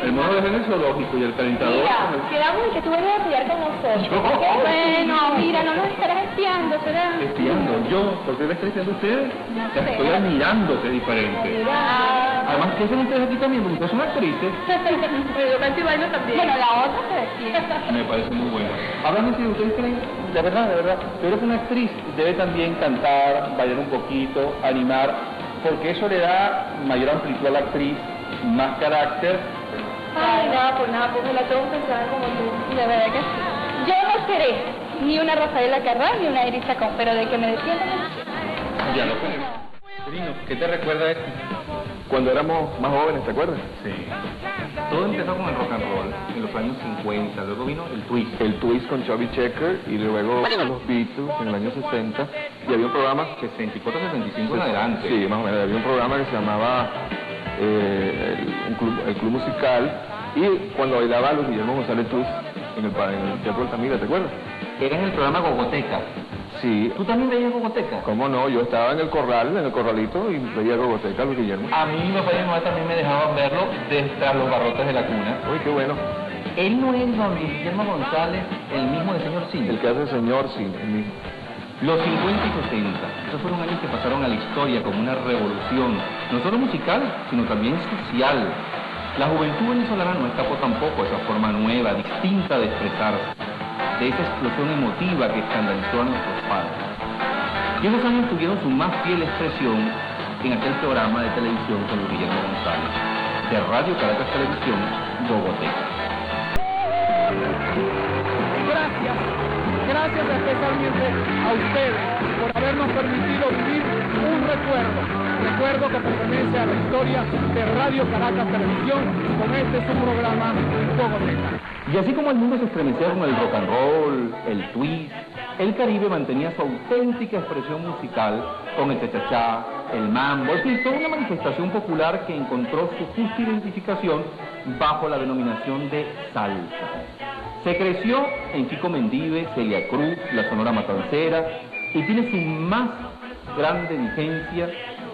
El mono es en el zoológico y el calentador... Mira, quedamos en que tú vayas a estudiar con nosotros. ¿Yo? Bueno, mira, no nos estarás espiando, ¿será? ¿Espiando? ¿Yo? ¿Por qué me está diciendo usted? No sé. Estoy admirando, que es diferente. Mira. Además, ¿qué hacen ustedes aquí también? Porque ustedes son actrices. Pero yo canto y bailo también. Bueno, la otra se despierta. Me parece muy bueno. Háblame si ustedes creen, de verdad, yo creo que una actriz debe también cantar, bailar un poquito, animar, porque eso le da mayor amplitud a la actriz, más carácter. Ay, nada, pues la tengo pensada como tú. De verdad que sí. Yo no seré ni una Rafaela Carrá ni una Iris Chacón, pero de que me defiendan. Ya lo creo. Trino, ¿qué te recuerda esto? Cuando éramos más jóvenes, ¿te acuerdas? Sí. Todo empezó con el rock and roll en los años 50, luego vino el twist. El twist con Chubby Checker y luego los Beatles en el año 60. Y había un programa... 64, 65 en adelante. Sí, más o menos. Había un programa que se llamaba el Club Musical. Y cuando bailaba Luis Guillermo González Twist en el Teatro Altamira, ¿te acuerdas? Era en el programa Gogoteca. Sí. ¿Tú también veías Gogoteca? ¿Cómo no? Yo estaba en el corralito, y veía Gogoteca, Luis Guillermo. A mí mi papá y mi mamá también me dejaban verlo desde los barrotes de la cuna. Uy, qué bueno. Él no es Luis Guillermo González, el mismo de Señor Cine. El que hace el señor, sí, el mismo. Los 50 y 60, esos fueron años que pasaron a la historia como una revolución, no solo musical, sino también social. La juventud venezolana no escapó tampoco a esa forma nueva, distinta de expresarse, de esa explosión emotiva que escandalizó a nuestros padres. Y esos años tuvieron su más fiel expresión en aquel programa de televisión con Luis Guillermo González, de Radio Caracas Televisión, Gogoteca. Gracias especialmente a ustedes por habernos permitido vivir un recuerdo que pertenece a la historia de Radio Caracas Televisión, con este su programa Gogoteca. Y así como el mundo se estremecía con el rock and roll, el twist, el Caribe mantenía su auténtica expresión musical con el cha-cha-cha, el mambo, es decir, toda una manifestación popular que encontró su justa identificación bajo la denominación de salsa. Se creció en Chico Mendive, Celia Cruz, la Sonora Matancera, y tiene su más grande vigencia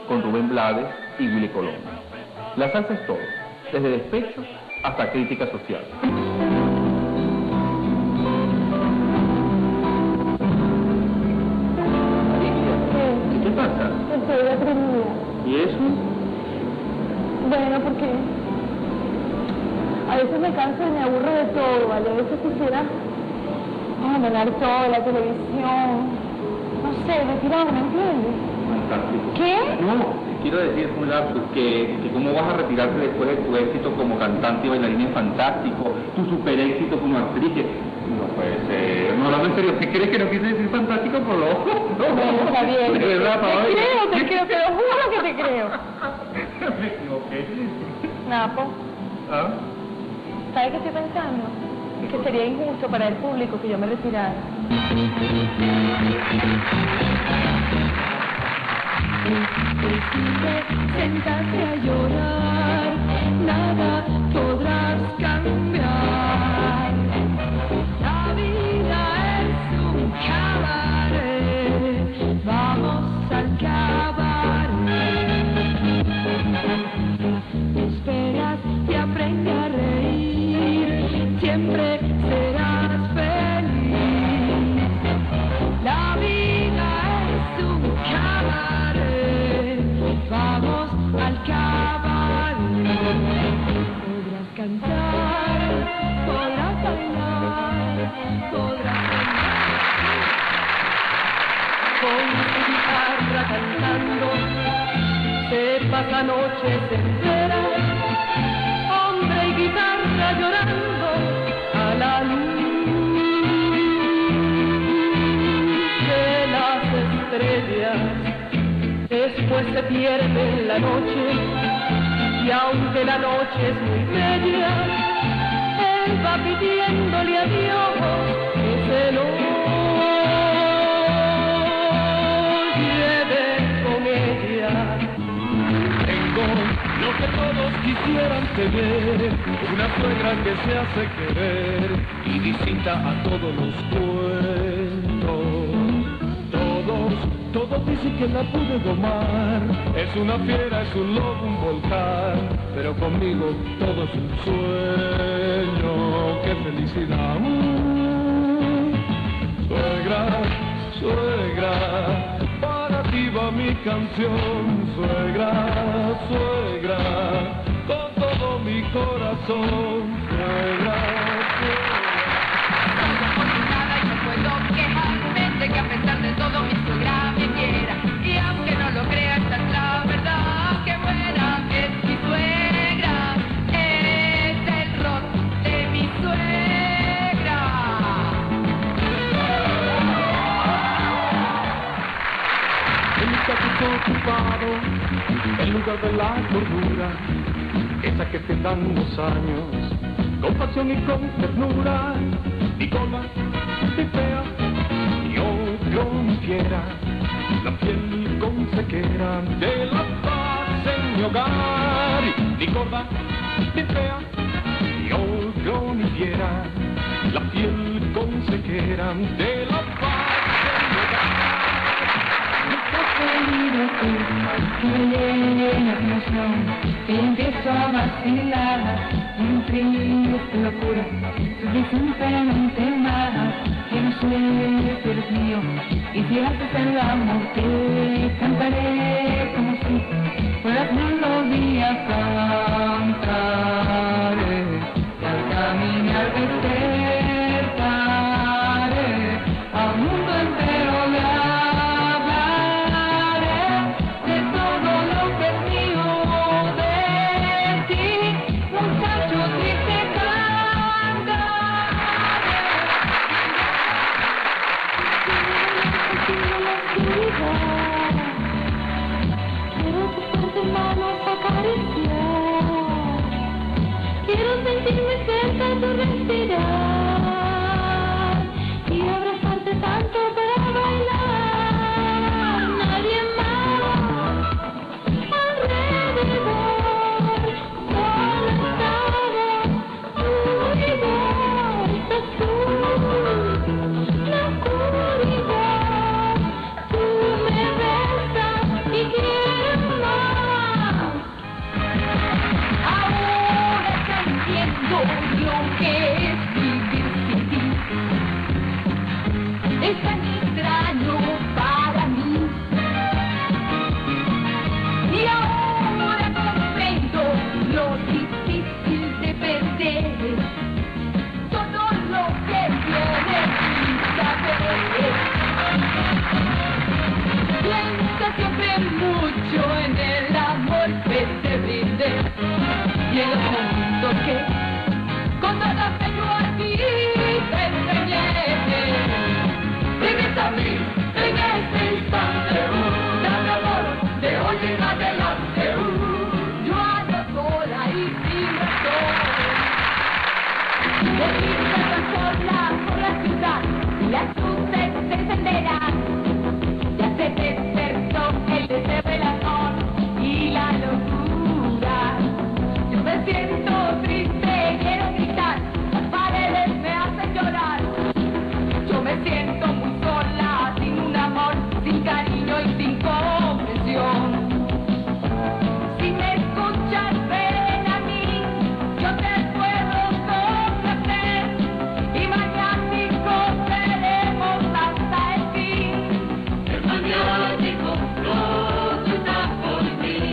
con Rubén Blades y Willy Colón. La salsa es todo, desde despecho hasta crítica social. ¿Qué pasa? Estoy deprimida. ¿Y eso? Bueno, porque a veces me canso y me aburro de todo, ¿vale? A veces quisiera abandonar todo, la televisión, no sé, retirarme, ¿me entiendes? Fantástico. ¿Qué? No, quiero decir, un lapsus, que cómo vas a retirarte después de tu éxito como cantante y bailarina fantástico, tu super éxito como actriz. No puede ser. No, hablando en serio, ¿qué crees que no quise decir fantástico por lo ojo? No, Bueno, está bien. De verdad, Paola. Te creo, te lo juro que te creo. Me equivoqué. Napo, ¿Ah? ¿sabes qué estoy pensando? Que sería injusto para el público que yo me retirara. Sentate a llorar, nada podrás cambiar. La vida es un cabaret, vamos al cabaret. Esperas que aprenda a reír, siempre serás feliz. La vida es un cabaret, vamos al cabaret. Podrás cantar, podrás bailar, podrás con tu guitarra cantando, se pasa noches enteras, hombre y guitarra llorando a la luz de las estrellas. Después se pierde la noche, y aunque la noche es muy bella, él va pidiéndole a Dios que se lo lleve con ella. Tengo lo que todos quisieran tener, una suegra que se hace querer y distinta a todos los cuentos. Todos Todos dicen que la pude domar, es una fiera, es un lobo, un volcán, pero conmigo todo es un sueño, qué felicidad. Suegra, suegra, para ti va mi canción, suegra, suegra, con todo mi corazón, suegra, suegra. Soy afortunada y no puedo quejarme de que a pesar de todo mi suegra me quiera. Y aunque no lo crea, esta es la verdad, que buena es mi suegra, es el ron de mi suegra. En mi capito ocupado, el lugar de la cordura, esa que te dan los años, con pasión y con ternura, ni gorda, ni fea, ni odio ni fiera, la piel con sequera de la paz en mi hogar, ni gorda, ni fea, ni odio ni fiera, la piel con sequera de la paz en mi hogar. Que me llena de emoción, que empiezo a vacilar, un triste locura, suficientemente más, que no sé si eres mío, y si haces el amor te cantaré como si fueras melodía, cantaré, y al caminar despertaré, al mundo entero le quiero sentirme cerca de tu respirar y abrazarte tanto para bailar. Nadie más alrededor, solo estamos tú y yo. Estás tú, la oscuridad, tú me besas y quiero más. Entiendo lo que es vivir sin ti, es tan extraño para mí, y ahora comprendo lo difícil de perder todo lo que tienes sin saber. Piensa siempre mucho en el amor que te brindé y en los momentos que con toda fe yo a ti te enseñé. Regresa a mí en este instante, dame amor de hoy en adelante. Yo ando sola y sin razón, deslizando sola por la ciudad y las luces se encenderán. Ya se despertó el deseo, el amor y la locura. Yo me siento triste, quiero gritar, las paredes me hacen llorar. Yo me siento muy sola, sin un amor, sin cariño y sin comprensión. Si me escuchas, ven a mí, yo te puedo complacer y mañana seremos hasta el fin. El maniático todo está por mí.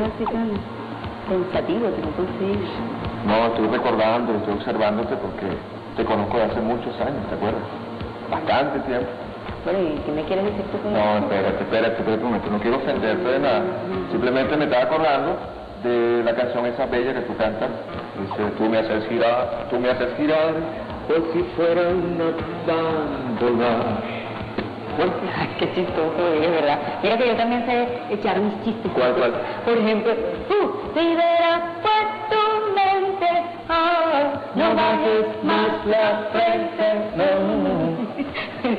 Así tan pensativo, te entonces. No, estoy recordando, estoy observándote porque te conozco de hace muchos años, ¿te acuerdas? Bastante tiempo. Bueno, ¿y qué me quieres decir tú con No, eso? espérate, no quiero ofenderte de nada. Simplemente me estaba acordando de la canción esa bella que tú cantas. Dice, tú me haces girar, por si fuera una dándole. Ay, qué chistoso es, ¿verdad? Mira que yo también sé echar mis chistes. ¿Cuál? Por ejemplo, tú liberas pues tu mente, no bajes más la frente, no.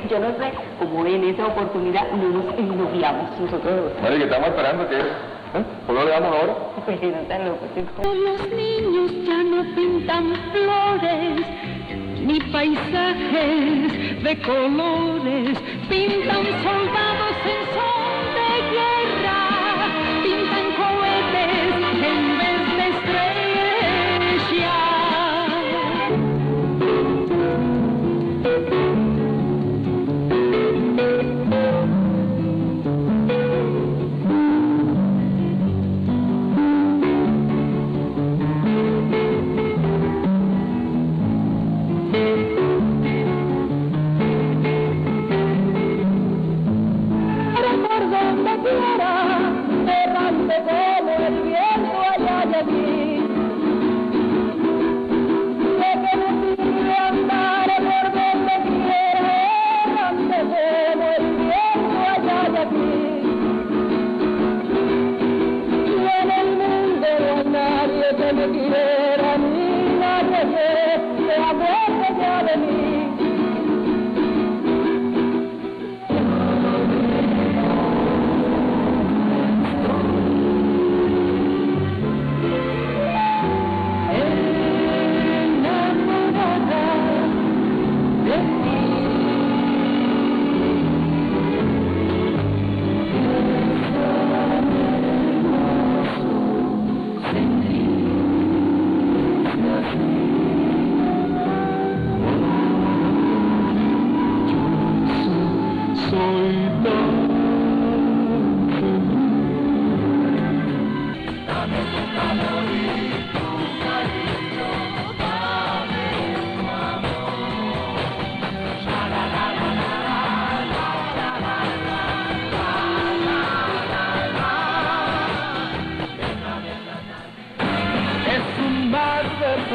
Yo no sé cómo en esa oportunidad no nos ennoviamos nosotros dos. Vale, que estamos esperando que... ¿Por qué le damos ahora? Pues no tan loco. Los niños ya no pintan flores, ni paisajes de colores, pintan soldados en son de guerra, pintan cohetes en vez de estrellas. Errante como el viento allá de aquí, de que me sirve andar por donde quiera, errante como el viento allá de aquí. Y en el mundo no hay nadie que me quiera, ni nadie que se acuerde ya de mí.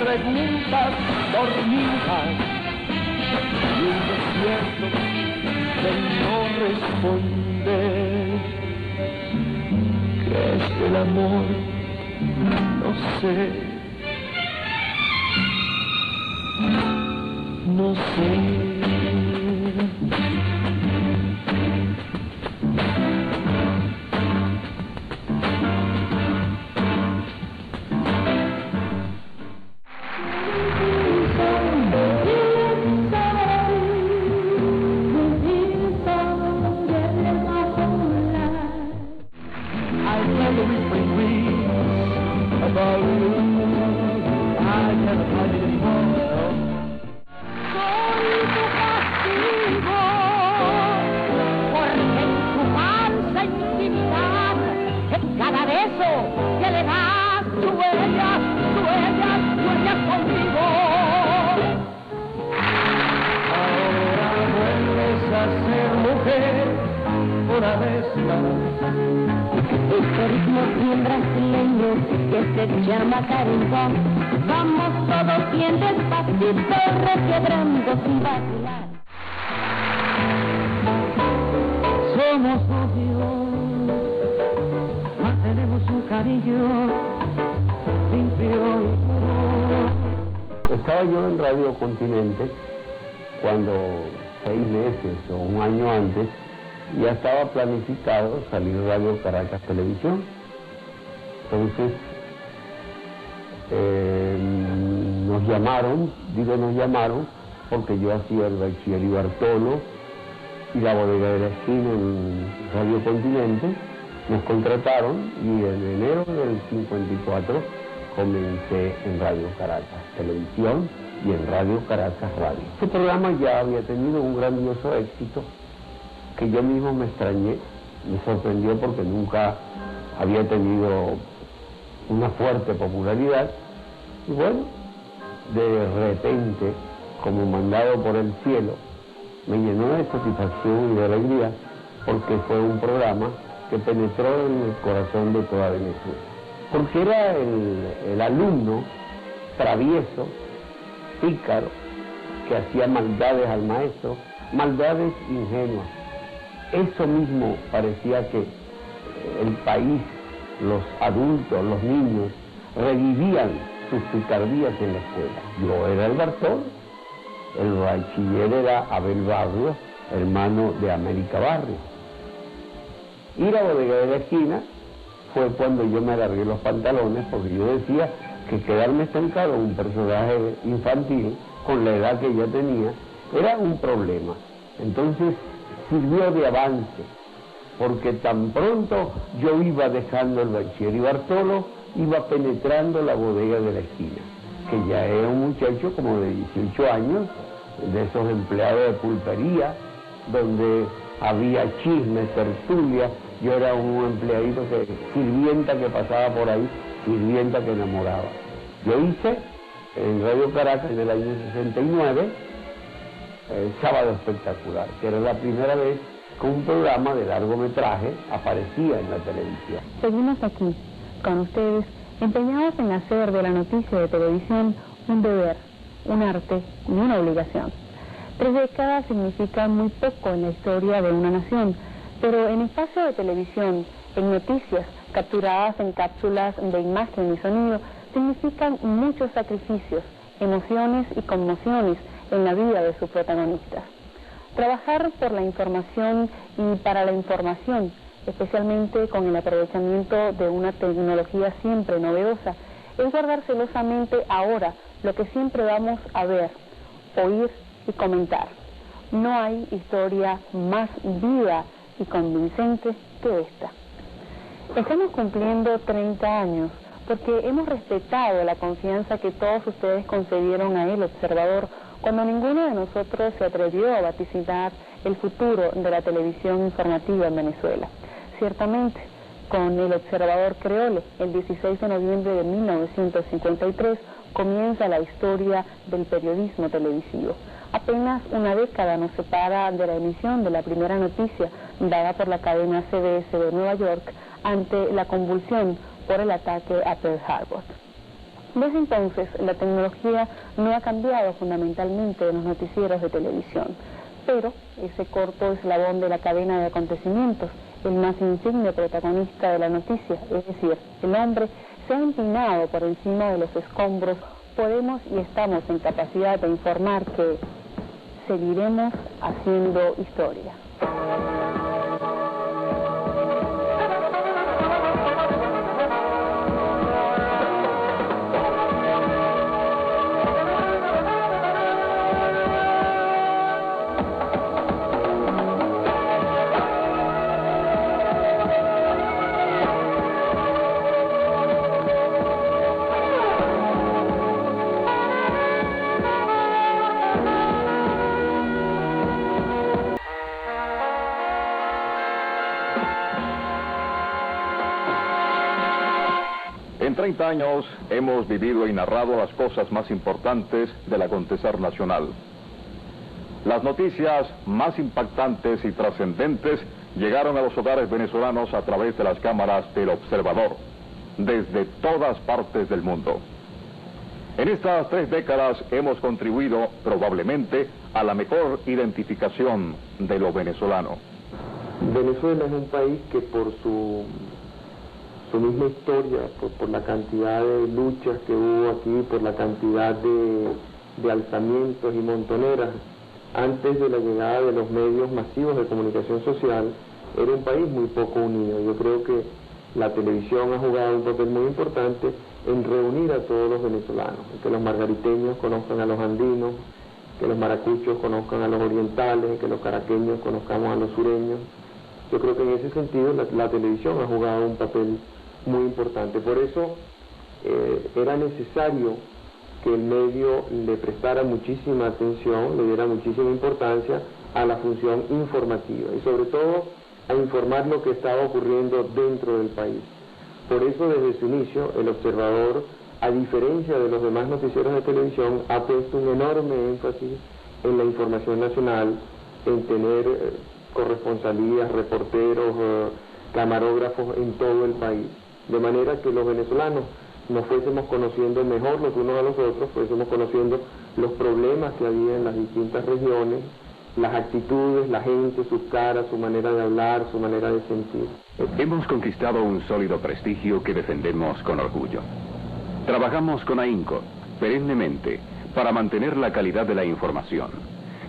Preguntas dormidas y un desierto de no responder. ¿Qué es el amor? No sé. No sé. Este ritmo bien brasileño que se llama carimbó, vamos todos bien despacito, requebrando sin vacilar. Somos novios, mantenemos un cariño limpio y puro. Estaba yo en Radio Continente cuando 6 meses o un año antes ya estaba planificado salir Radio Caracas Televisión. Entonces nos llamaron porque yo hacía el Bachiller Bartolo y la Bodega de la Esquina en Radio Continente. Nos contrataron y en enero del 54 comencé en Radio Caracas Televisión y en Radio Caracas Radio. Este programa ya había tenido un grandioso éxito que yo mismo me extrañé, me sorprendió porque nunca había tenido una fuerte popularidad. Y bueno, de repente, como mandado por el cielo, me llenó de satisfacción y de alegría porque fue un programa que penetró en el corazón de toda Venezuela. Porque era el alumno travieso, pícaro, que hacía maldades al maestro, maldades ingenuas. Eso mismo parecía que el país, los adultos, los niños, revivían sus picardías en la escuela. Yo era el Bartolo El bachiller era Abel Barrios, hermano de América Barrios. Y la bodega de la esquina fue cuando yo me alargué los pantalones, porque yo decía que quedarme estancado en un personaje infantil con la edad que yo tenía era un problema. Entonces sirvió de avance, porque tan pronto yo iba dejando el bachiller y Bartolo, iba penetrando la bodega de la esquina, que ya era un muchacho como de 18 años, de esos empleados de pulpería, donde había chismes, tertulia. Yo era un empleadito, sirvienta que pasaba por ahí, sirvienta que enamoraba. Yo hice en Radio Caracas en el año 69 Sábado Espectacular, que era la primera vez que un programa de largometraje aparecía en la televisión. Seguimos aquí, con ustedes, empeñados en hacer de la noticia de televisión un deber, un arte y una obligación. 3 décadas significan muy poco en la historia de una nación, pero en espacio de televisión, en noticias capturadas en cápsulas de imagen y sonido, significan muchos sacrificios, emociones y conmociones en la vida de sus protagonistas. Trabajar por la información y para la información, especialmente con el aprovechamiento de una tecnología siempre novedosa, es guardar celosamente ahora lo que siempre vamos a ver, oír y comentar. No hay historia más viva y convincente que esta. Estamos cumpliendo 30 años porque hemos respetado la confianza que todos ustedes concedieron a El Observador cuando ninguno de nosotros se atrevió a vaticinar el futuro de la televisión informativa en Venezuela. Ciertamente, con El Observador Creole, el 16 de noviembre de 1953, comienza la historia del periodismo televisivo. Apenas una década nos separa de la emisión de la primera noticia dada por la cadena CBS de Nueva York ante la convulsión por el ataque a Pearl Harbor. Desde entonces, la tecnología no ha cambiado fundamentalmente en los noticieros de televisión, pero ese corto eslabón de la cadena de acontecimientos, el más insigne protagonista de la noticia, es decir, el hombre, se ha empinado por encima de los escombros. Podemos y estamos en capacidad de informar que seguiremos haciendo historia. En 30 años hemos vivido y narrado las cosas más importantes del acontecer nacional. Las noticias más impactantes y trascendentes llegaron a los hogares venezolanos a través de las cámaras del Observador, desde todas partes del mundo. En estas 3 décadas hemos contribuido probablemente a la mejor identificación de lo venezolano. Venezuela es un país que por su misma historia, por la cantidad de luchas que hubo aquí, por la cantidad de alzamientos y montoneras, antes de la llegada de los medios masivos de comunicación social, era un país muy poco unido. Yo creo que la televisión ha jugado un papel muy importante en reunir a todos los venezolanos, que los margariteños conozcan a los andinos, que los maracuchos conozcan a los orientales, que los caraqueños conozcamos a los sureños. Yo creo que en ese sentido la televisión ha jugado un papel muy importante. Por eso era necesario que el medio le prestara muchísima atención, le diera muchísima importancia a la función informativa y sobre todo a informar lo que estaba ocurriendo dentro del país. Por eso desde su inicio El Observador, a diferencia de los demás noticieros de televisión, ha puesto un enorme énfasis en la información nacional, en tener corresponsalías, reporteros, camarógrafos en todo el país, de manera que los venezolanos nos fuésemos conociendo mejor los unos a los otros, fuésemos conociendo los problemas que había en las distintas regiones, las actitudes, la gente, sus caras, su manera de hablar, su manera de sentir. Hemos conquistado un sólido prestigio que defendemos con orgullo. Trabajamos con ahínco, perennemente, para mantener la calidad de la información,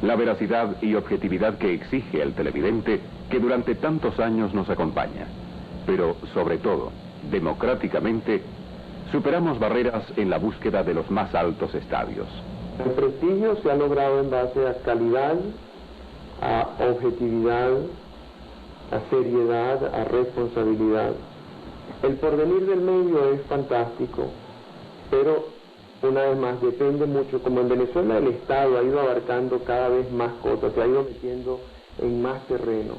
la veracidad y objetividad que exige el televidente que durante tantos años nos acompaña. Pero, sobre todo, democráticamente, superamos barreras en la búsqueda de los más altos estadios. El prestigio se ha logrado en base a calidad, a objetividad, a seriedad, a responsabilidad. El porvenir del medio es fantástico, pero una vez más depende mucho, como en Venezuela el Estado ha ido abarcando cada vez más cosas, se ha ido metiendo en más terreno.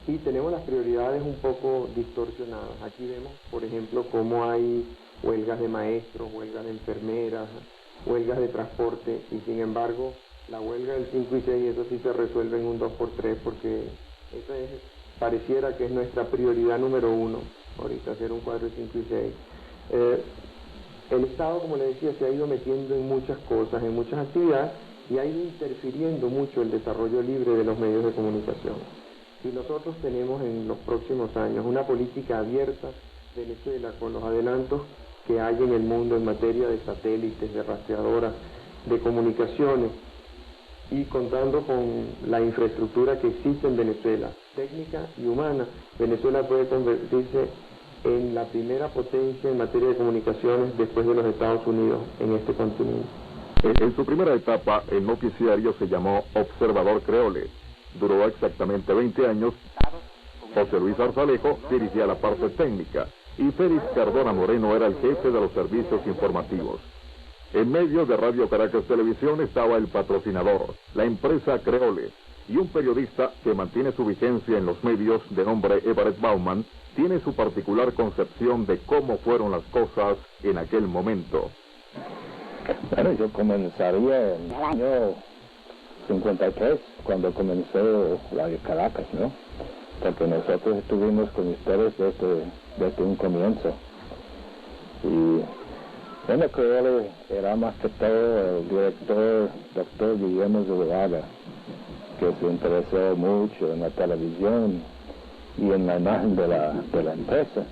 Y tenemos las prioridades un poco distorsionadas. Aquí vemos, por ejemplo, cómo hay huelgas de maestros, huelgas de enfermeras, huelgas de transporte, y sin embargo, la huelga del 5 y 6, eso sí se resuelve en un 2x3, porque esa pareciera que es nuestra prioridad número 1, ahorita hacer un cuadro de 5 y 6. El Estado, como le decía, se ha ido metiendo en muchas cosas, en muchas actividades, y ha ido interfiriendo mucho el desarrollo libre de los medios de comunicación. Si nosotros tenemos en los próximos años una política abierta de Venezuela con los adelantos que hay en el mundo en materia de satélites, de rastreadoras, de comunicaciones, y contando con la infraestructura que existe en Venezuela, técnica y humana, Venezuela puede convertirse en la primera potencia en materia de comunicaciones después de los Estados Unidos en este continente. En su primera etapa, el noticiario se llamó Observador Creole. Duró exactamente 20 años. José Luis Arzalejo dirigía la parte técnica y Félix Cardona Moreno era el jefe de los servicios informativos. En medio de Radio Caracas Televisión estaba el patrocinador, la empresa Creole, y un periodista que mantiene su vigencia en los medios de nombre Everett Bauman, tiene su particular concepción de cómo fueron las cosas en aquel momento. Bueno, yo comenzaría en el año 53, cuando comenzó Radio Caracas, ¿no? Porque nosotros estuvimos con ustedes desde un comienzo. Y bueno, Creole era más que todo el director, doctor Guillermo Zuloaga, que se interesó mucho en la televisión y en la imagen de la empresa.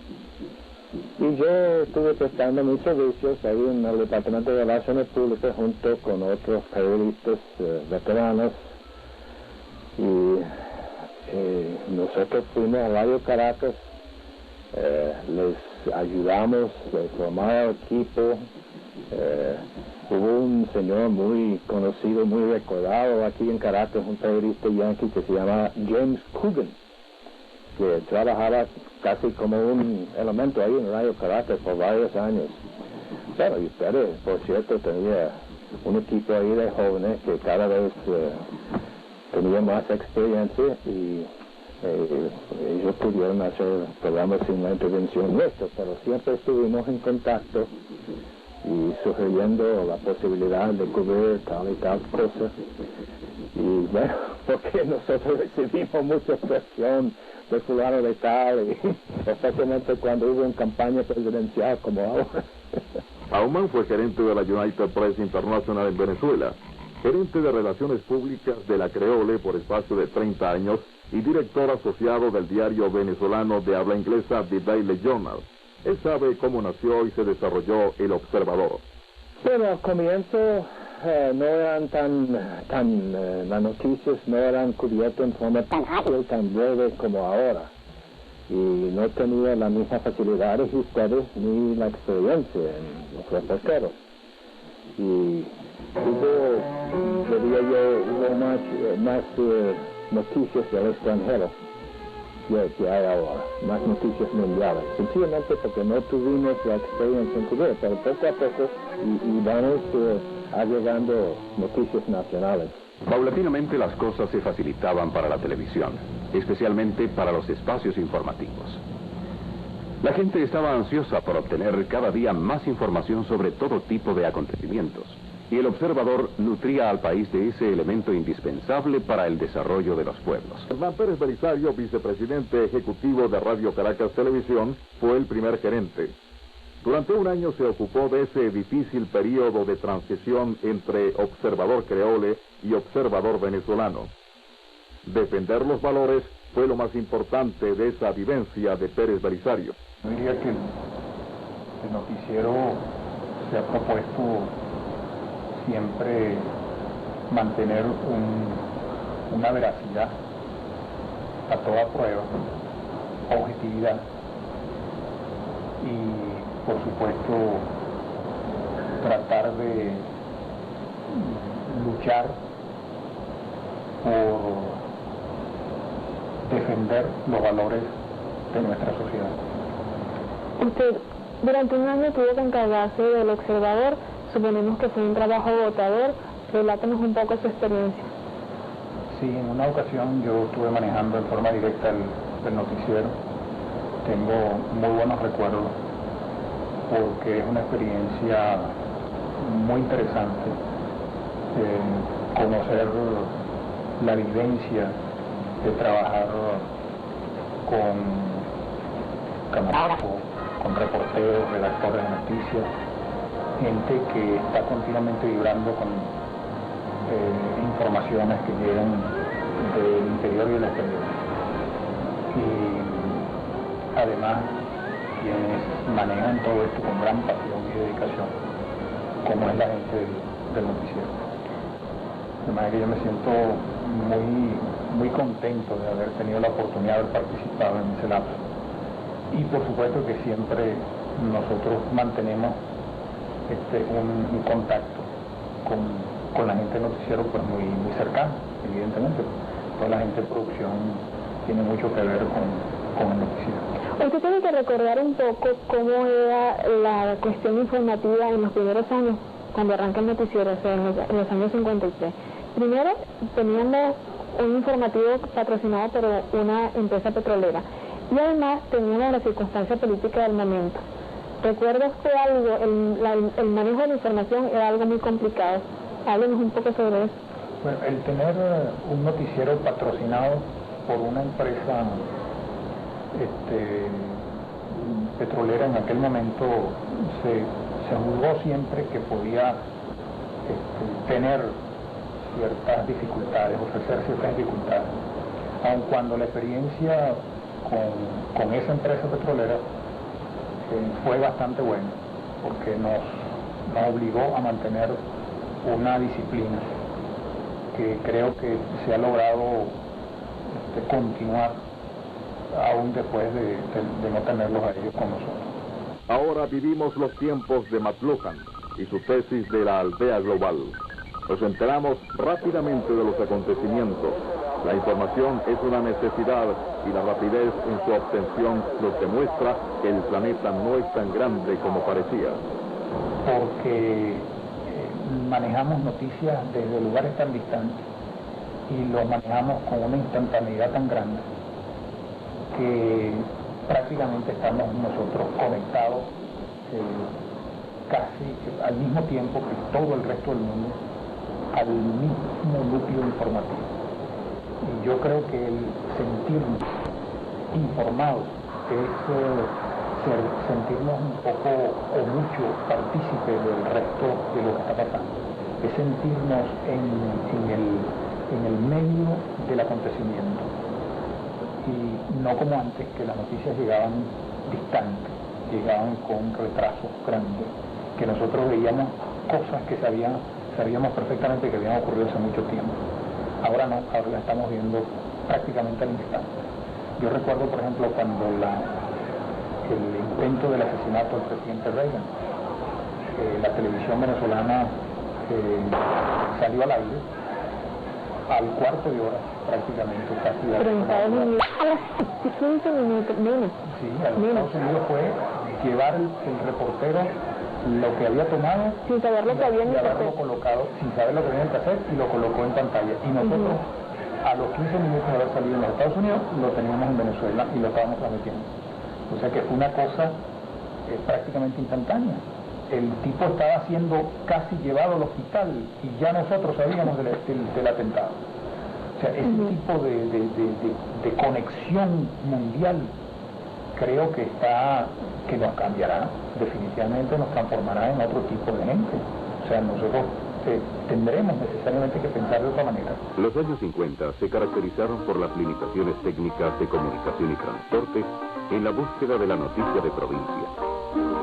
Y yo estuve prestando mis servicios ahí en el Departamento de Relaciones Públicas junto con otros periodistas veteranos. Y nosotros fuimos a Radio Caracas, les ayudamos a formar equipo. Hubo un señor muy conocido, muy recordado aquí en Caracas, un periodista yankee que se llama James Coogan, que trabajaba casi como un elemento ahí en Radio Caracas por varios años. Bueno, y ustedes, por cierto, tenía un equipo ahí de jóvenes que cada vez tenía más experiencia y ellos pudieron hacer programas sin la intervención nuestra, pero siempre estuvimos en contacto y sugiriendo la posibilidad de cubrir tal y tal cosa. Y bueno, porque nosotros recibimos mucha presión de fulano de tal, y especialmente cuando hubo una campaña presidencial como ahora. Bauman fue gerente de la United Press International en Venezuela, gerente de Relaciones Públicas de la Creole por espacio de 30 años y director asociado del diario venezolano de habla inglesa The Daily Journal. Él sabe cómo nació y se desarrolló El Observador. Bueno, al comienzo no eran las noticias no eran cubiertas en forma tan ágil, tan breve como ahora. Y no tenía las mismas facilidades ustedes ni la experiencia en los reporteros. Y hubo más noticias del extranjero que hay ahora, más noticias mundiales, sencillamente porque no tuvimos la experiencia en cubrir, pero poco a poco y vamos agregando noticias nacionales. Paulatinamente las cosas se facilitaban para la televisión, especialmente para los espacios informativos. La gente estaba ansiosa por obtener cada día más información sobre todo tipo de acontecimientos, y El Observador nutría al país de ese elemento indispensable para el desarrollo de los pueblos. Hernán Pérez Belisario, vicepresidente ejecutivo de Radio Caracas Televisión, fue el primer gerente. Durante un año se ocupó de ese difícil periodo de transición entre Observador Creole y Observador Venezolano. Defender los valores fue lo más importante de esa vivencia de Pérez Belisario. Yo diría que el noticiero se ha propuesto siempre mantener una veracidad a toda prueba, objetividad y, por supuesto, tratar de luchar por defender los valores de nuestra sociedad. Usted durante un año tuvo que encargarse del Observador, suponemos que fue un trabajo agotador. Relátanos un poco su experiencia. Sí, en una ocasión yo estuve manejando en forma directa el noticiero. Tengo muy buenos recuerdos porque es una experiencia muy interesante conocer la vivencia de trabajar con camarógrafos, con reporteros, redactores de noticias, gente que está continuamente vibrando con informaciones que llegan del interior y del exterior. Y además, quienes manejan todo esto con gran pasión y dedicación, como es la gente del noticiero. De manera que yo me siento muy contento de haber tenido la oportunidad de haber participado en ese lapso. Y por supuesto que siempre nosotros mantenemos un contacto con la gente del noticiero pues muy cercano, evidentemente. Toda la gente de producción tiene mucho que ver con el noticiero. Usted tiene que recordar un poco cómo era la cuestión informativa en los primeros años, cuando arranca el noticiero, o sea, en los años 53. Primero, teníamos un informativo patrocinado por una empresa petrolera y además teníamos la circunstancia política del momento. ¿Recuerda usted algo? El manejo de la información era algo muy complicado. Háblenos un poco sobre eso. Bueno, el tener un noticiero patrocinado por una empresa petrolera en aquel momento se juzgó siempre que podía tener ciertas dificultades, ofrecer ciertas dificultades, aun cuando la experiencia con esa empresa petrolera fue bastante buena, porque nos obligó a mantener una disciplina que creo que se ha logrado continuar aún después de no tenerlos a ellos con nosotros. Ahora vivimos los tiempos de McLuhan y su tesis de la aldea global. Nos enteramos rápidamente de los acontecimientos. La información es una necesidad y la rapidez en su obtención nos demuestra que el planeta no es tan grande como parecía. Porque manejamos noticias desde lugares tan distantes y lo manejamos con una instantaneidad tan grande que prácticamente estamos nosotros conectados casi al mismo tiempo que todo el resto del mundo al mismo núcleo informativo. Y yo creo que el sentirnos informados es sentirnos un poco o mucho partícipes del resto de lo que está pasando, es sentirnos en el medio del acontecimiento y no como antes, que las noticias llegaban distantes, llegaban con retrasos grandes, que nosotros veíamos cosas que sabíamos perfectamente que habían ocurrido hace mucho tiempo. Ahora no, ahora la estamos viendo prácticamente al instante. Yo recuerdo, por ejemplo, cuando el intento del asesinato del presidente Reagan, la televisión venezolana salió al aire al cuarto de hora prácticamente, casi. Pero en Estados Unidos a las 15 minutos menos. Sí, a los Estados Unidos fue llevar el reportero lo que había tomado sin saber lo que había en el haberlo colocado, sin saber lo que había en el cassette, y lo colocó en pantalla. Y nosotros, a los 15 minutos de haber salido en los Estados Unidos, lo teníamos en Venezuela y lo estábamos transmitiendo. O sea que fue una cosa prácticamente instantánea. El tipo estaba siendo casi llevado al hospital y ya nosotros sabíamos del atentado. O sea, ese tipo de conexión mundial creo que nos cambiará, definitivamente nos transformará en otro tipo de gente. O sea, nosotros tendremos necesariamente que pensar de otra manera. Los años 50 se caracterizaron por las limitaciones técnicas de comunicación y transporte en la búsqueda de la noticia de provincia.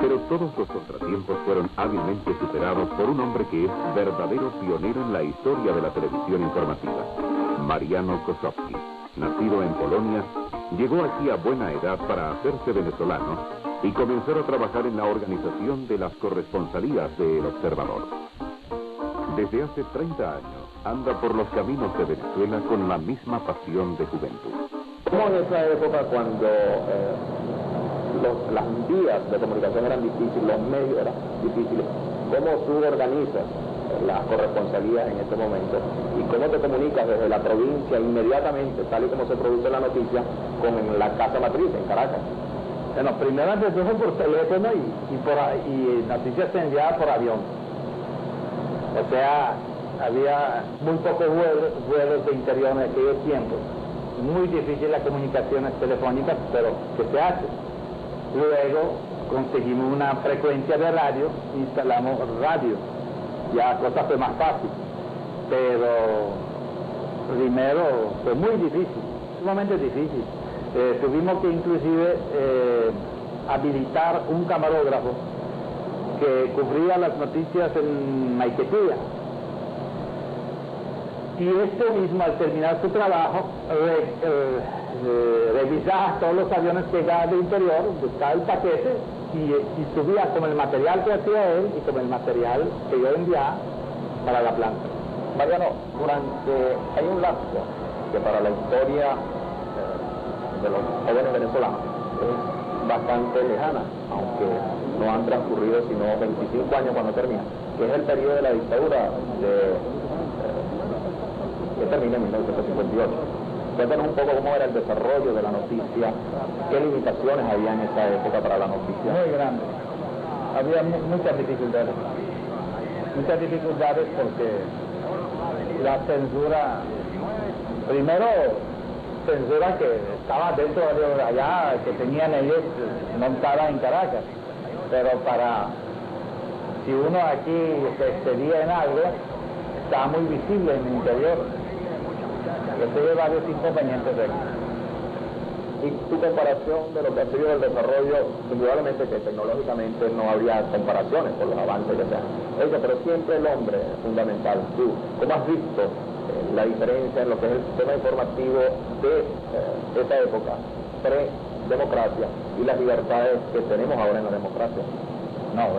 Pero todos los contratiempos fueron hábilmente superados por un hombre que es verdadero pionero en la historia de la televisión informativa, Mariano Kosowski. Nacido en Polonia, llegó aquí a buena edad para hacerse venezolano y comenzar a trabajar en la organización de las corresponsalías de El Observador. Desde hace 30 años anda por los caminos de Venezuela con la misma pasión de juventud. Como en esa época cuando las vías de comunicación eran difíciles, los medios eran difíciles, ¿cómo tú organizas las corresponsalías en este momento? ¿Y cómo te comunicas desde la provincia inmediatamente, tal y como se produce la noticia, con la casa matriz en Caracas? Bueno, primero antes de por teléfono y noticias se enviaban por avión. O sea, había muy pocos vuelos de interior en aquellos tiempos. Muy difícil las comunicaciones telefónicas, pero que se hace. Luego conseguimos una frecuencia de radio, instalamos radio. Ya la cosa fue más fácil. Pero primero fue muy difícil, sumamente difícil. Tuvimos que inclusive habilitar un camarógrafo que cubría las noticias en Maiquetía. Y este mismo, al terminar su trabajo, revisaba todos los aviones que llegaban del interior, buscaba el paquete y subía con el material que hacía él y con el material que yo enviaba para la planta. Mariano, hay un lapso que para la historia de los jóvenes venezolanos es bastante lejana, aunque no han transcurrido sino 25 años cuando termina, que es el periodo de la dictadura que termina en 1958. Cuéntanos un poco cómo era el desarrollo de la noticia, qué limitaciones había en esa época para la noticia. Muy grande. Había muchas dificultades porque la censura, primero censura que estaba dentro de allá, que tenían ellos montada en Caracas, pero si uno aquí se excedía en algo, estaba muy visible en el interior. Yo tuve varios inconvenientes de aquí. Y tu comparación de lo que ha sido el desarrollo, indudablemente que tecnológicamente no habría comparaciones por los avances que se han hecho, pero siempre el hombre es fundamental. ¿Tú cómo has visto la diferencia en lo que es el sistema informativo de esa época, pre-democracia, y las libertades que tenemos ahora en la democracia? No,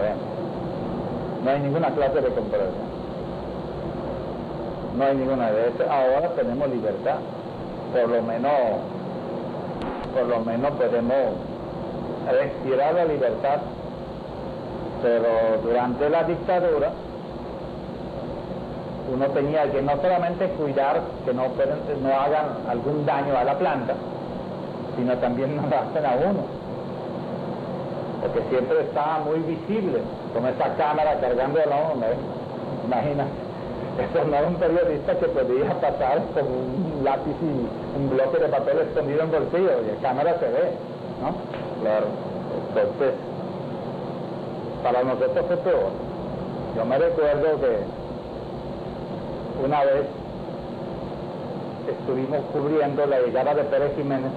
no hay ninguna clase de comparación. No hay ninguna de esas. Ahora tenemos libertad. Por lo menos podemos respirar la libertad. Pero durante la dictadura uno tenía que no solamente cuidar que no hagan algún daño a la planta, sino también nos hacen a uno. Porque siempre estaba muy visible con esa cámara cargando a la hombre. Imagina. Eso no era un periodista que podía pasar con un lápiz y un bloque de papel escondido en bolsillo, y la cámara se ve, ¿no? Claro. Entonces, para nosotros fue peor. Yo me recuerdo que una vez estuvimos cubriendo la llegada de Pérez Jiménez,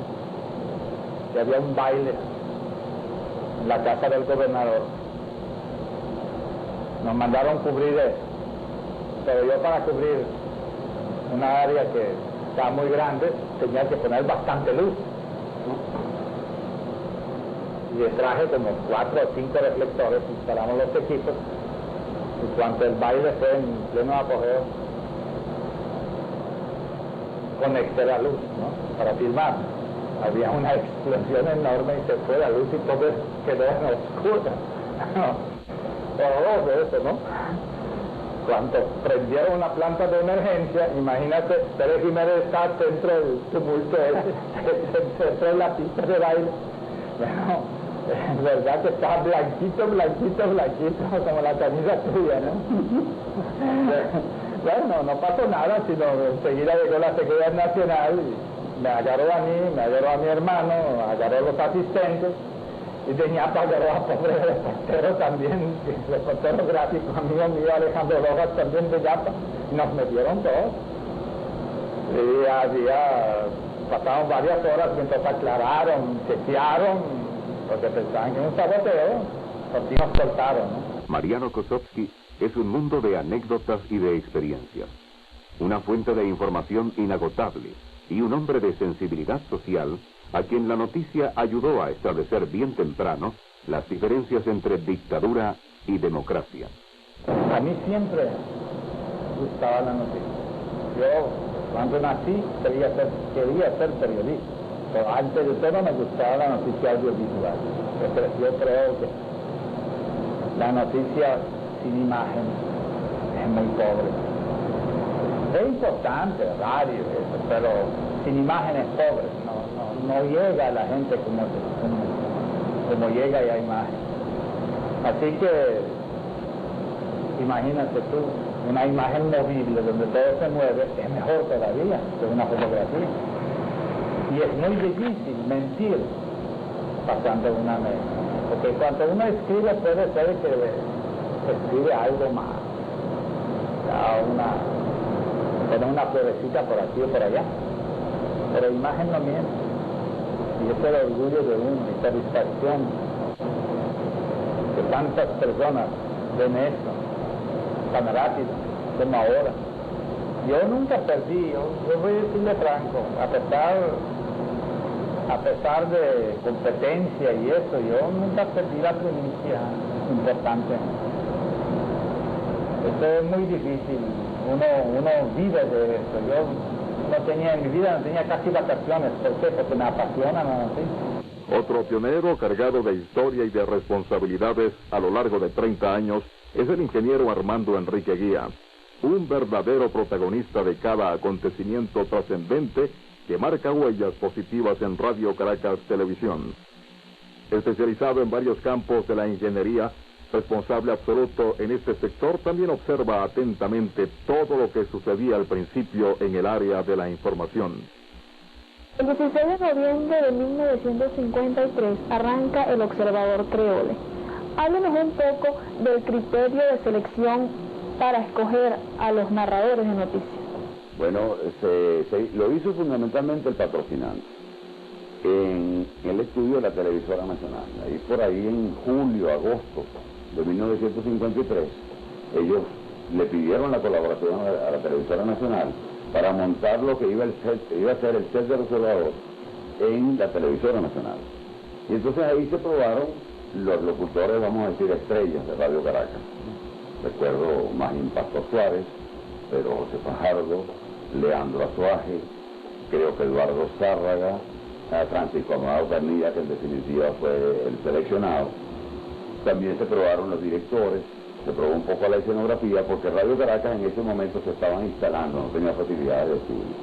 que había un baile en la casa del gobernador. Nos mandaron cubrir eso. Pero yo para cubrir una área que está muy grande tenía que poner bastante luz, ¿no? Y le traje como 4 o 5 reflectores, instalamos los equipos, y cuando el baile fue en pleno apogeo, conecté la luz, ¿no? Para filmar. Había una explosión enorme y se fue la luz y todo quedó en oscuro. Todo eso, ¿no? Cuando prendieron una planta de emergencia, imagínate, Pérez Jiménez está dentro del tumulto dentro de la pista de baile. Bueno, es verdad que está blanquito, como la camisa tuya, ¿no? Bueno, no pasó nada, sino enseguida llegó la Seguridad Nacional, y me agarró a mí, me agarró a mi hermano, agarró a los asistentes, y de ñapa agarró a pobre reportero también, el reportero gráfico, amigo mío Alejandro Rojas también de ñapa, y nos metieron todos. Y pasaron varias horas mientras aclararon, chequearon, porque pensaban que era un saboteo, Por ti nos cortaron, ¿no? Mariano Kosovsky es un mundo de anécdotas y de experiencias, una fuente de información inagotable y un hombre de sensibilidad social a quien la noticia ayudó a establecer bien temprano las diferencias entre dictadura y democracia. A mí siempre gustaba la noticia. Yo, cuando nací, quería ser periodista, pero antes de todo me gustaba la noticia audiovisual. Yo creo que la noticia sin imagen es muy pobre. Es importante, radio, eso, pero sin imagen es pobre. No llega a la gente como llega ya imagen. Así que, imagínate tú, una imagen movible donde todo se mueve es mejor todavía que una fotografía. Y es muy difícil mentir pasando una mesa. Porque cuando uno escribe puede ser que escribe algo más. Una florecita por aquí o por allá. Pero imagen no miente. Y ese es el orgullo de uno, y satisfacción. Que tantas personas ven eso tan rápido como ahora. Yo nunca perdí, yo voy a decirle franco, a pesar de competencia y eso, yo nunca perdí la primicia importante. Esto es muy difícil, uno vive de esto. Yo en mi vida no tenía casi vacaciones. ¿Por qué? Porque me apasiona la noticia. Otro pionero cargado de historia y de responsabilidades a lo largo de 30 años es el ingeniero Armando Enrique Guía, un verdadero protagonista de cada acontecimiento trascendente que marca huellas positivas en Radio Caracas Televisión. Especializado en varios campos de la ingeniería, responsable absoluto en este sector, también observa atentamente todo lo que sucedía al principio en el área de la información. El 16 de noviembre de 1953 arranca El Observador Creole. Háblenos un poco del criterio de selección para escoger a los narradores de noticias. Bueno, lo hizo fundamentalmente el patrocinante en el estudio de la televisora nacional. Ahí por ahí en julio, agosto de 1953, ellos le pidieron la colaboración a la televisora nacional para montar lo que iba a ser el set del Observador en la televisora nacional. Y entonces ahí se probaron los locutores, vamos a decir, estrellas de Radio Caracas. Recuerdo Magín Pastor Suárez, Pedro José Fajardo, Leandro Azuaje, creo que Eduardo Zárraga, Francisco Amado Carnilla, que en definitiva fue el seleccionado. También se probaron los directores, se probó un poco la escenografía, porque Radio Caracas en ese momento se estaban instalando, no tenía facilidades de estudio.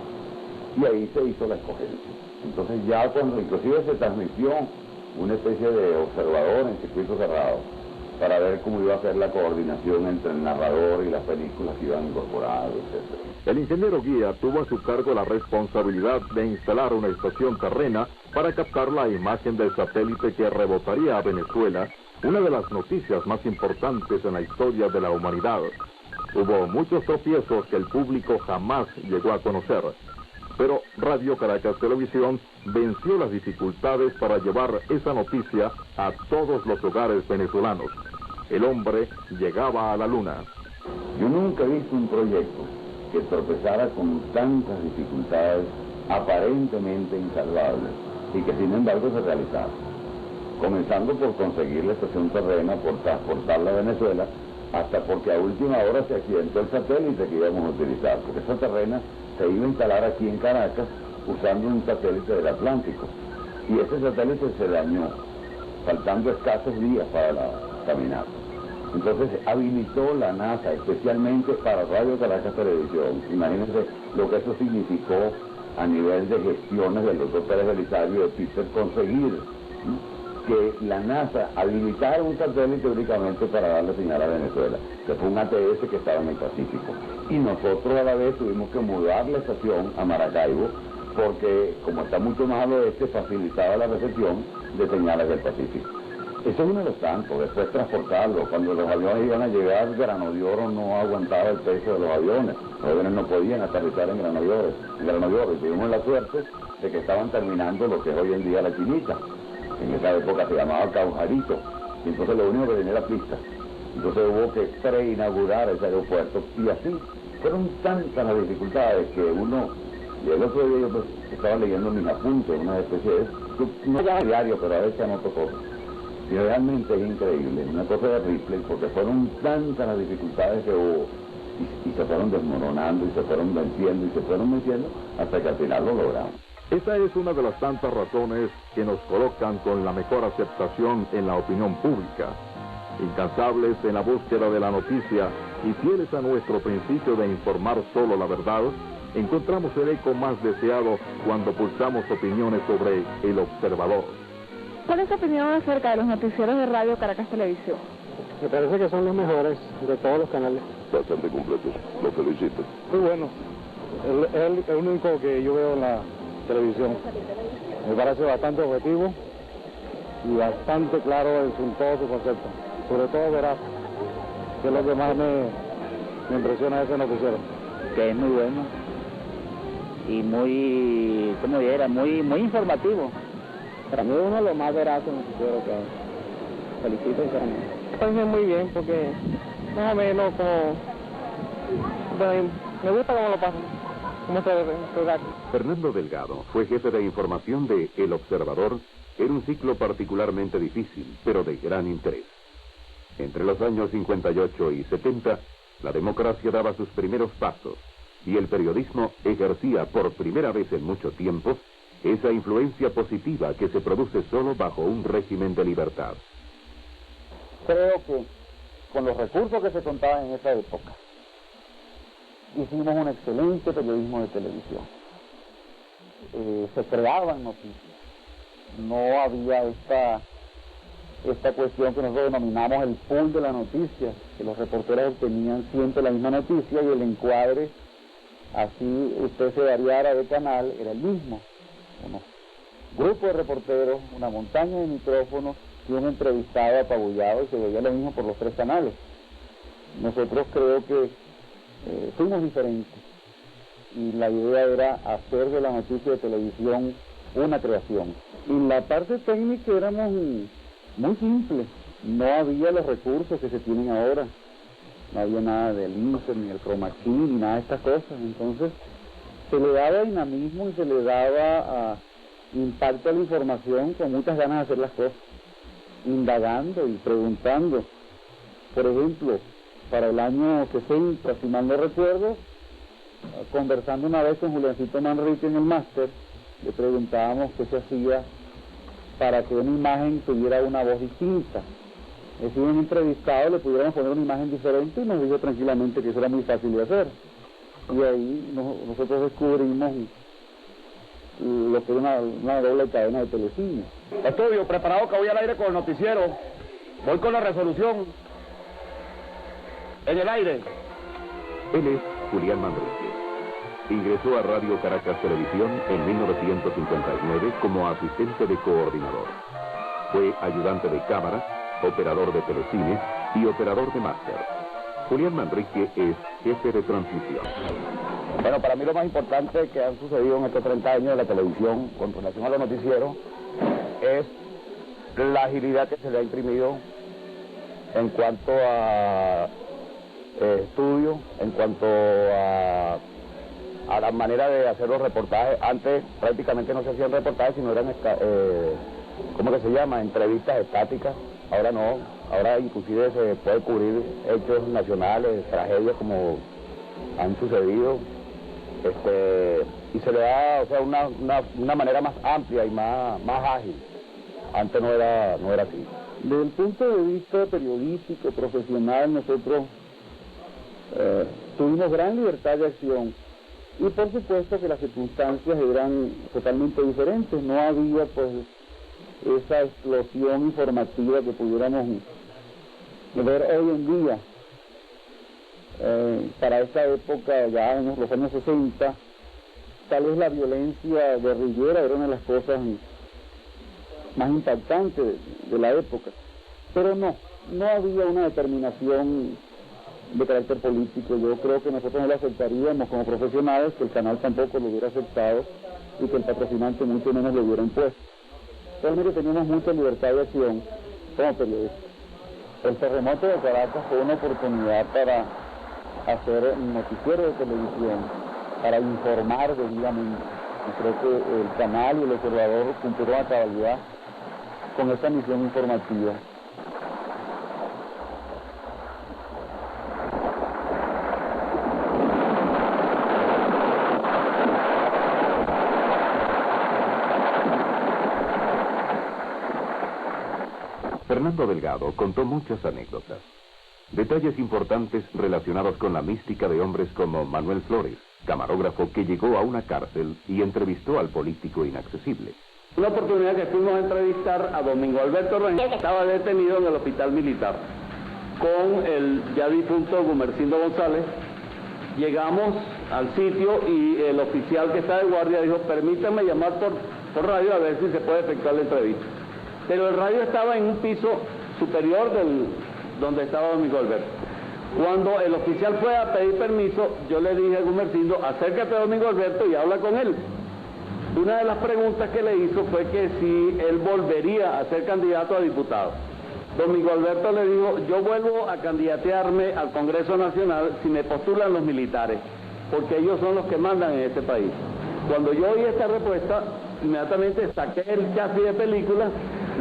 Y ahí se hizo la escogencia. Entonces ya cuando inclusive se transmitió una especie de observador en circuito cerrado, para ver cómo iba a ser la coordinación entre el narrador y las películas que iban incorporadas, etc. El ingeniero Guía tuvo a su cargo la responsabilidad de instalar una estación terrena para captar la imagen del satélite que rebotaría a Venezuela, una de las noticias más importantes en la historia de la humanidad. Hubo muchos tropiezos que el público jamás llegó a conocer, pero Radio Caracas Televisión venció las dificultades para llevar esa noticia a todos los hogares venezolanos. El hombre llegaba a la luna. Yo nunca he visto un proyecto que tropezara con tantas dificultades aparentemente insalvables y que sin embargo se realizara. Comenzando por conseguir la estación terrena, por transportarla a Venezuela, hasta porque a última hora se accidentó el satélite que íbamos a utilizar, porque esa terrena se iba a instalar aquí en Caracas usando un satélite del Atlántico. Y ese satélite se dañó, faltando escasos días para la caminata. Entonces habilitó la NASA especialmente para Radio Caracas Televisión. Imagínense lo que eso significó a nivel de gestiones del doctor Pérez Belisario y de Peter, conseguir que la NASA habilitara un satélite únicamente para darle señal a Venezuela, que fue un ATS que estaba en el Pacífico. Y nosotros a la vez tuvimos que mudar la estación a Maracaibo, porque como está mucho más al oeste, facilitaba la recepción de señales del Pacífico. Eso es uno de los tantos. Después transportarlo. Cuando los aviones iban a llegar, Grano de Oro no aguantaba el peso de los aviones. Los aviones no podían aterrizar en Grano de Oro. Y tuvimos la suerte de que estaban terminando lo que es hoy en día La Chinita. En esa época se llamaba Caujarito. Y entonces lo único que tenía era pista. Entonces hubo que preinaugurar ese aeropuerto. Y así fueron tantas las dificultades que uno, y el otro día yo pues, estaba leyendo mis apuntes, una especie de, no ya diario, pero a veces anoto cosas. Y realmente es increíble, una cosa de Ripley, porque fueron tantas las dificultades que hubo, y se fueron desmoronando, y se fueron venciendo, y se fueron venciendo, hasta que al final lo logramos. Esa es una de las tantas razones que nos colocan con la mejor aceptación en la opinión pública. Incansables en la búsqueda de la noticia y fieles a nuestro principio de informar solo la verdad, encontramos el eco más deseado cuando pulsamos opiniones sobre El Observador. ¿Cuál es su opinión acerca de los noticieros de Radio Caracas Televisión? Me parece que son los mejores de todos los canales. Bastante completos, lo felicito. Muy bueno. Es el único que yo veo en la televisión. Me parece bastante objetivo y bastante claro en todo su concepto. Sobre todo veraz, que es lo que más me impresiona de ese noticiero. Que es muy bueno y muy, ¿cómo dijera? Muy informativo. Para mí es uno de los más veraces noticieros que hay. Felicito sinceramente. Pues muy bien, porque más o menos como... me gusta cómo lo pasan, cómo se redacta. Fernando Delgado fue jefe de información de El Observador en un ciclo particularmente difícil, pero de gran interés. Entre los años 58 y 70, la democracia daba sus primeros pasos y el periodismo ejercía por primera vez en mucho tiempo esa influencia positiva que se produce solo bajo un régimen de libertad. Creo que con los recursos que se contaban en esa época, hicimos un excelente periodismo de televisión. Se creaban noticias. No había esta cuestión que nosotros denominamos el pool de la noticia, que los reporteros obtenían siempre la misma noticia y el encuadre, así usted se variara de canal, era el mismo. Unos grupos de reporteros, una montaña de micrófonos y un entrevistado apabullado, y se veía lo mismo por los 3 canales. Nosotros creo que fuimos diferentes y la idea era hacer de la noticia de televisión una creación. Y en la parte técnica éramos muy simples, no había los recursos que se tienen ahora, no había nada del INSER, ni el chroma key, ni nada de estas cosas. Entonces se le daba dinamismo y se le daba impacto a la información con muchas ganas de hacer las cosas, indagando y preguntando. Por ejemplo, para el año 60, si mal no recuerdo, conversando una vez con Juliancito Manrique en el máster, le preguntábamos qué se hacía para que una imagen tuviera una voz distinta. Es decir, un entrevistado le pudiéramos poner una imagen diferente y nos dijo tranquilamente que eso era muy fácil de hacer. Y ahí nosotros descubrimos lo que es una doble cadena de telecine. Estudio, preparado que voy al aire con el noticiero. Voy con la resolución. En el aire. Él es Julián Manrique. Ingresó a Radio Caracas Televisión en 1959 como asistente de coordinador. Fue ayudante de cámara, operador de telecine y operador de máster. Julián Manrique es jefe de transmisión. Bueno, para mí lo más importante que han sucedido en estos 30 años de la televisión con relación a los noticieros es la agilidad que se le ha imprimido en cuanto a estudio, en cuanto a la manera de hacer los reportajes. Antes prácticamente no se hacían reportajes, sino eran, ¿cómo que se llama?, entrevistas estáticas. Ahora no, ahora inclusive se puede cubrir hechos nacionales, tragedias como han sucedido, y se le da, o sea, una manera más amplia y más ágil. Antes no era así. Desde el punto de vista periodístico, profesional, nosotros tuvimos gran libertad de acción. Y por supuesto que las circunstancias eran totalmente diferentes, no había pues esa explosión informativa que pudiéramos ver hoy en día. Para esa época, ya en los años 60, tal vez la violencia guerrillera era una de las cosas más impactantes de la época, pero no había una determinación de carácter político. Yo creo que nosotros no lo aceptaríamos como profesionales, que el canal tampoco lo hubiera aceptado y que el patrocinante mucho menos lo hubiera impuesto. Realmente teníamos mucha libertad de acción como periodistas. El terremoto de Caracas fue una oportunidad para hacer noticiero de televisión, para informar debidamente. Y creo que el canal y el observador cumplieron a cabalidad con esa misión informativa. Fernando Delgado contó muchas anécdotas, detalles importantes relacionados con la mística de hombres como Manuel Flores, camarógrafo que llegó a una cárcel y entrevistó al político inaccesible. Una oportunidad que fuimos a entrevistar a Domingo Alberto Rangel, que estaba detenido en el hospital militar, con el ya difunto Gumercindo González. Llegamos al sitio y el oficial que está de guardia dijo, permítanme llamar por radio a ver si se puede efectuar la entrevista. Pero el radio estaba en un piso superior donde estaba Domingo Alberto. Cuando el oficial fue a pedir permiso, yo le dije a Gumercindo, acércate a Domingo Alberto y habla con él. Una de las preguntas que le hizo fue que si él volvería a ser candidato a diputado. Domingo Alberto le dijo, yo vuelvo a candidatearme al Congreso Nacional si me postulan los militares, porque ellos son los que mandan en este país. Cuando yo oí esta respuesta, inmediatamente saqué el chasis de película,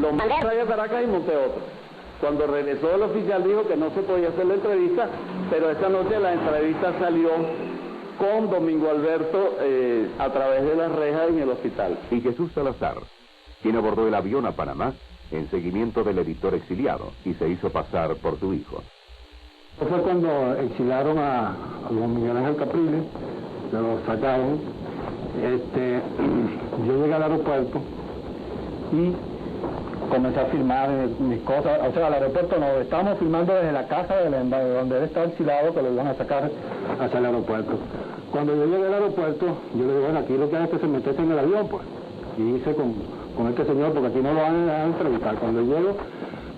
lo mandé a Radio Caracas y monté otro. Cuando regresó el oficial dijo que no se podía hacer la entrevista, pero esta noche la entrevista salió con Domingo Alberto a través de las rejas en el hospital. Y Jesús Salazar, quien abordó el avión a Panamá en seguimiento del editor exiliado y se hizo pasar por su hijo. Fue cuando exilaron a don Miguel Ángel Capriles, se lo sacaron. Yo llegué al aeropuerto y comencé a filmar mis cosas, o sea, al aeropuerto no, estábamos filmando desde la casa de donde él estaba exilado, que lo iban a sacar hacia el aeropuerto. Cuando yo llegué al aeropuerto, yo le digo, bueno, aquí lo que hay es que se metiese en el avión, pues, y hice con este señor, porque aquí no lo van a entrevistar. Cuando llego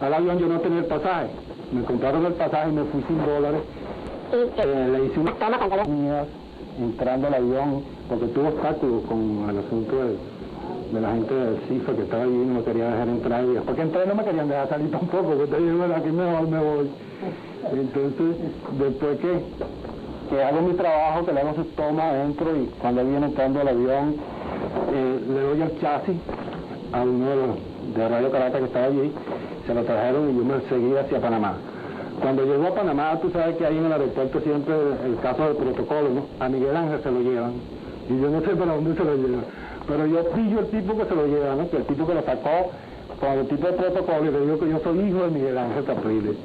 al avión yo no tenía el pasaje, me compraron el pasaje y me fui sin $100, le hice una toma con las mías, entrando al avión, porque tuvo obstáculos con el asunto de la gente del CIFA que estaba allí y no me quería dejar entrar, y después que entré no me querían dejar salir tampoco, porque te dije, bueno, aquí mejor me voy. Entonces, después que hago mi trabajo, que le hago sus tomas adentro, y cuando él viene entrando al avión, le doy el chasis a uno de Radio Caracas que estaba allí, se lo trajeron y yo me seguí hacia Panamá. Cuando llegó a Panamá, tú sabes que ahí en el aeropuerto siempre el caso del protocolo, ¿no? A Miguel Ángel se lo llevan, y yo no sé para dónde se lo llevan. Pero yo pillo el tipo que se lo lleva, ¿no? Que el tipo que lo sacó con el tipo de protocolo, y le digo que yo soy hijo de Miguel Ángel Capriles.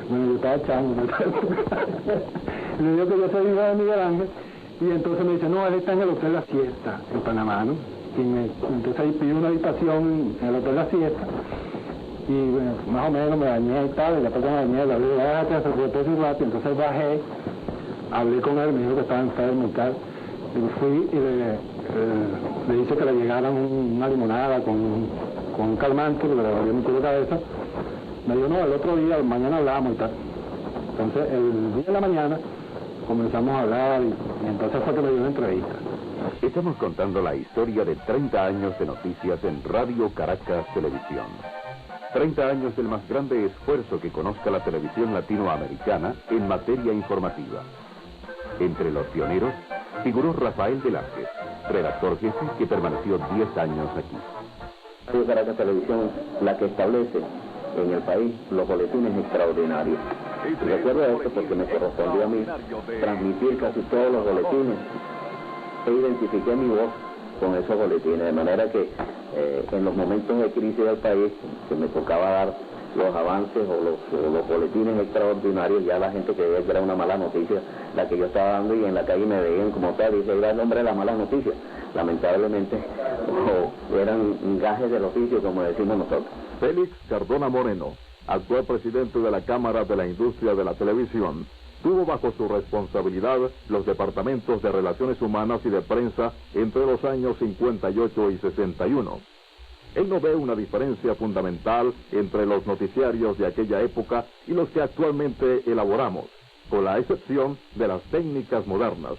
Bueno, yo estaba echando, ¿no? Le digo que yo soy hijo de Miguel Ángel, y entonces me dice, no, él está en el Hotel La Siesta, en Panamá, ¿no? Entonces ahí pido una habitación en el Hotel La Siesta, y bueno, más o menos me bañé y tal, y después que me bañé, le digo, déjate hacer un rato, y entonces bajé, hablé con él, me dijo que estaba enfermo y tal, y fui y le hice que le llegaran una limonada con un calmante, porque le dolió mi culo de cabeza. Me dijo, no, el otro día, mañana hablamos y tal. Entonces, el día de la mañana comenzamos a hablar y entonces fue que me dio una entrevista. Estamos contando la historia de 30 años de noticias en Radio Caracas Televisión. 30 años del más grande esfuerzo que conozca la televisión latinoamericana en materia informativa. Entre los pioneros figuró Rafael Velázquez, redactor jefe que permaneció 10 años aquí. Radio Caracas Televisión, la que establece en el país los boletines extraordinarios. Recuerdo esto porque me correspondió a mí transmitir casi todos los boletines e identifiqué mi voz con esos boletines, de manera que en los momentos de crisis del país que me tocaba dar los avances o los boletines extraordinarios, ya la gente creía que era una mala noticia la que yo estaba dando, y en la calle me veían como tal y se iba el nombre de las malas noticias. Lamentablemente eran gajes del oficio, como decimos nosotros. Félix Cardona Moreno, actual presidente de la Cámara de la Industria de la Televisión, tuvo bajo su responsabilidad los departamentos de Relaciones Humanas y de Prensa entre los años 58 y 61. Él no ve una diferencia fundamental entre los noticiarios de aquella época y los que actualmente elaboramos, con la excepción de las técnicas modernas,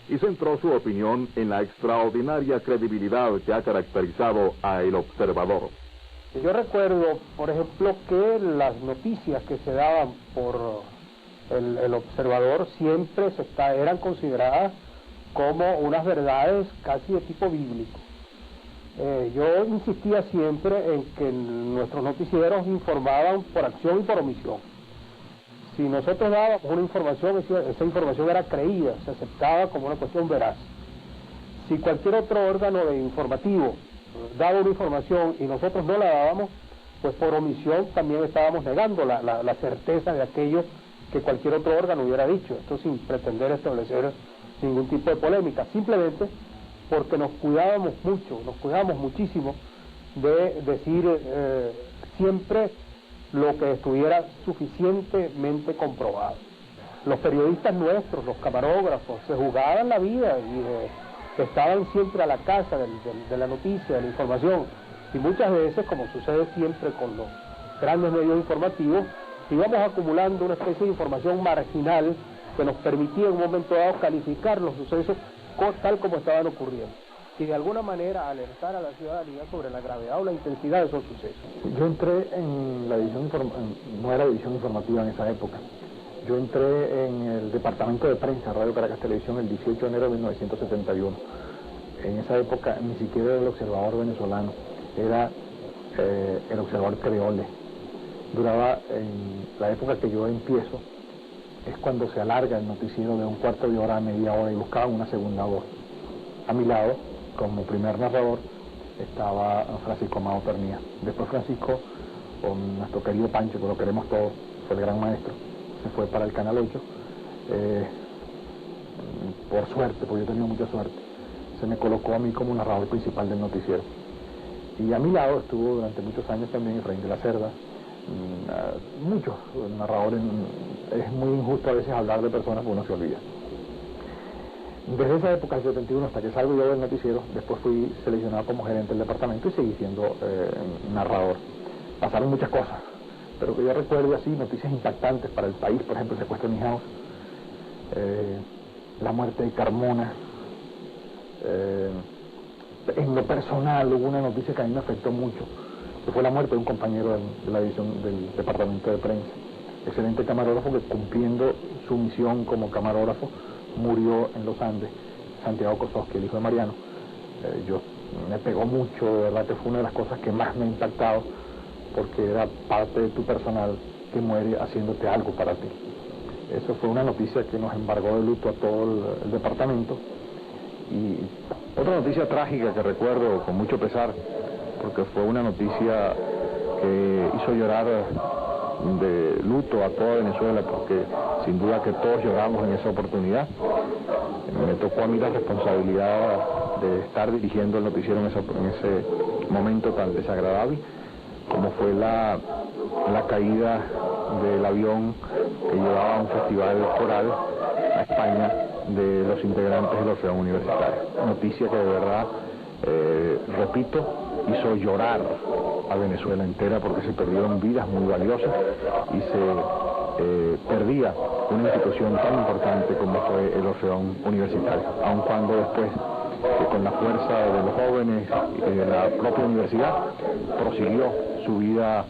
y centró su opinión en la extraordinaria credibilidad que ha caracterizado a El Observador. Yo recuerdo, por ejemplo, que las noticias que se daban por el Observador siempre eran consideradas como unas verdades casi de tipo bíblico. Yo insistía siempre en que nuestros noticieros informaban por acción y por omisión. Si nosotros dábamos una información, esa información era creída, se aceptaba como una cuestión veraz. Si cualquier otro órgano informativo daba una información y nosotros no la dábamos, pues por omisión también estábamos negando la certeza de aquello que cualquier otro órgano hubiera dicho. Esto sin pretender establecer ningún tipo de polémica, simplemente porque nos cuidábamos mucho, nos cuidábamos muchísimo de decir siempre lo que estuviera suficientemente comprobado. Los periodistas nuestros, los camarógrafos, se jugaban la vida y estaban siempre a la caza de la noticia, de la información, y muchas veces, como sucede siempre con los grandes medios informativos, íbamos acumulando una especie de información marginal que nos permitía en un momento dado calificar los sucesos tal como estaban ocurriendo y de alguna manera alertar a la ciudadanía sobre la gravedad o la intensidad de esos sucesos. Yo entré en la edición no era edición informativa en esa época. Yo entré en el departamento de prensa Radio Caracas Televisión el 18 de enero de 1971. En esa época ni siquiera era el Observador venezolano, era el Observador Creole. Duraba, en la época que yo empiezo, es cuando se alarga el noticiero de un cuarto de hora a media hora y buscaban una segunda voz. A mi lado, como primer narrador, estaba Francisco Amado Pernía. Después Francisco, con nuestro querido Pancho, que lo queremos todos, fue el gran maestro, se fue para el Canal 8. Por suerte, porque yo he tenido mucha suerte, se me colocó a mí como narrador principal del noticiero. Y a mi lado estuvo durante muchos años también Efraín de la Cerda, muchos narradores. Es muy injusto a veces hablar de personas que uno se olvida. Desde esa época, el 71, hasta que salgo yo del noticiero, después fui seleccionado como gerente del departamento y seguí siendo narrador. Pasaron muchas cosas, pero que yo recuerdo así, noticias impactantes para el país, por ejemplo, el secuestro de Nijaos, la muerte de Carmona. En lo personal hubo una noticia que a mí me afectó mucho, que fue la muerte de un compañero de la división del departamento de prensa, excelente camarógrafo que cumpliendo su misión como camarógrafo murió en los Andes, Santiago Kososki, el hijo de Mariano. Me pegó mucho, de verdad que fue una de las cosas que más me ha impactado, porque era parte de tu personal que muere haciéndote algo para ti. Eso fue una noticia que nos embargó de luto a todo el departamento. Y otra noticia trágica que recuerdo con mucho pesar, porque fue una noticia que hizo llorar de luto a toda Venezuela, porque sin duda que todos lloramos en esa oportunidad. Me tocó a mí la responsabilidad de estar dirigiendo el noticiero en ese momento tan desagradable, como fue la caída del avión que llevaba a un festival coral a España de los integrantes del Orfeón Universitario. Noticia que de verdad, repito, hizo llorar a Venezuela entera, porque se perdieron vidas muy valiosas y se perdía una institución tan importante como fue el Orfeón Universitario, aun cuando después, con la fuerza de los jóvenes y de la propia universidad, prosiguió su vida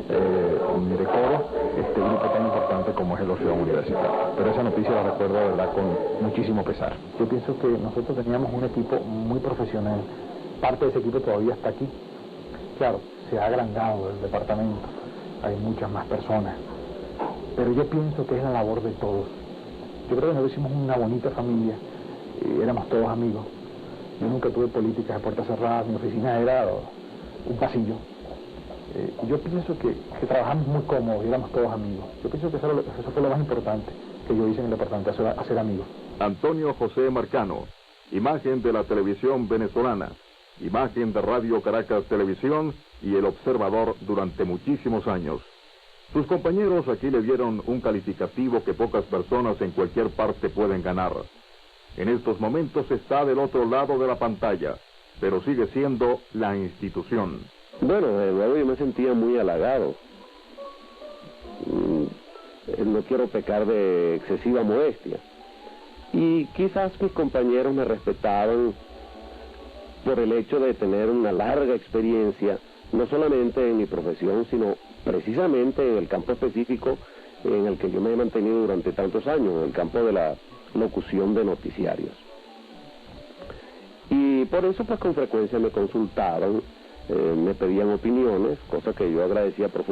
de coro este grupo tan importante como es el Orfeón Universitario. Pero esa noticia la recuerdo de verdad con muchísimo pesar. Yo pienso que nosotros teníamos un equipo muy profesional, parte de ese equipo todavía está aquí. Claro, se ha agrandado el departamento, hay muchas más personas, pero yo pienso que es la labor de todos. Yo creo que nosotros hicimos una bonita familia, éramos todos amigos. Yo nunca tuve políticas de puertas cerradas, mi oficina era un pasillo. Yo pienso que trabajamos muy cómodos y éramos todos amigos. Yo pienso que eso fue lo más importante que yo hice en el departamento, hacer amigos. Antonio José Marcano, imagen de la televisión venezolana, imagen de Radio Caracas Televisión y El Observador durante muchísimos años. Sus compañeros aquí le dieron un calificativo que pocas personas en cualquier parte pueden ganar. En estos momentos está del otro lado de la pantalla, pero sigue siendo la institución. Bueno, desde luego yo me sentía muy halagado. No quiero pecar de excesiva modestia. Y quizás mis compañeros me respetaban por el hecho de tener una larga experiencia no solamente en mi profesión, sino precisamente en el campo específico en el que yo me he mantenido durante tantos años, en el campo de la locución de noticiarios. Y por eso pues con frecuencia me consultaban, me pedían opiniones, cosa que yo agradecía profundamente.